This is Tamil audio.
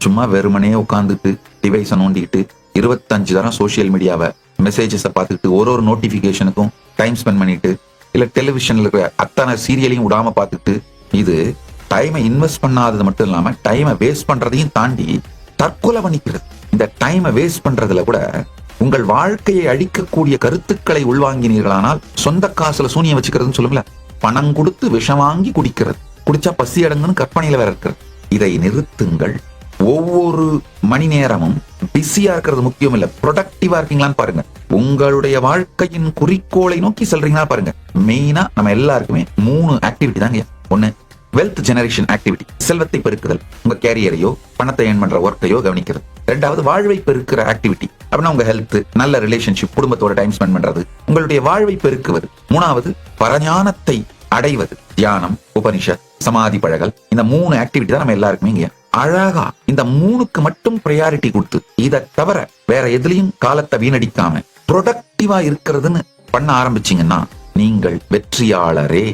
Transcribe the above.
சும்மா வெறுமனே உட்காந்துட்டு டிவைஸை நோண்டிட்டு 25 தரம் சோசியல் மீடியாவை மெசேஜஸை பார்த்துட்டு ஒரு நோட்டிபிகேஷனுக்கும் டைம் ஸ்பெண்ட் பண்ணிட்டு இல்ல டெலிவிஷன்ல இருக்கிற அத்தனை சீரியலையும் விடாம பார்த்துட்டு இது டைமை இன்வெஸ்ட் பண்ணாதது மட்டும் இல்லாம டைமை வேஸ்ட் பண்றதையும் தாண்டி தற்கொலை பண்ணிக்கிறது. இந்த டைமை வேஸ்ட் பண்றதுல கூட உங்கள் வாழ்க்கையை அழிக்கக்கூடிய கருத்துக்களை உள்வாங்கினீர்களானால் சொந்த காசுல சூனியம் வச்சுக்கிறதுன்னு சொல்லுங்களேன். பணம் கொடுத்து விஷம் வாங்கி குடிக்கிறது, குடிச்சா பசி அடங்குன்னு கற்பனையில வேற இருக்கிறது. இதை நிறுத்துங்கள். ஒவ்வொரு மணி நேரமும் பிஸியா இருக்கிறது முக்கியம் இல்ல, ப்ரொடக்டிவா இருக்கீங்களான்னு பாருங்க. உங்களுடைய வாழ்க்கையின் குறிக்கோளை நோக்கி செல்றீங்களா பாருங்க. மெயினா நம்ம எல்லாருக்குமே 3 ஆக்டிவிட்டி தாங்க. ஒண்ணு வெல்த் ஜெனரேஷன் ஆக்டிவிட்டி, செல்வத்தை பெருக்குதல், உங்க கேரியரையோ பணத்தை ஏர்ன் பண்ற ஒர்க்கையோ கவனிக்கிறது. 2வது வாழ்வை பெருக்கிற ஆக்டிவிட்டி, அப்படின்னா உங்க ஹெல்த், நல்ல ரிலேஷன்ஷிப், குடும்பத்தோட டைம் ஸ்பெண்ட் பண்றது, உங்களுடைய வாழ்வை பெருக்குவது. 3வது பரஞானத்தை அடைவது, தியானம், உபனிஷத், சமாதி பழகல். இந்த 3 ஆக்டிவிட்டி தான் நம்ம எல்லாருக்குமே இங்க. அழகா இந்த 3க்கு மட்டும் ப்ரையாரிட்டி கொடுத்து இதை தவிர வேற எதுலயும் காலத்தை வீணடிக்காம ப்ரொடக்டிவா இருக்கிறதுன்னு பண்ண ஆரம்பிச்சீங்கன்னா நீங்கள் வெற்றியாளரே.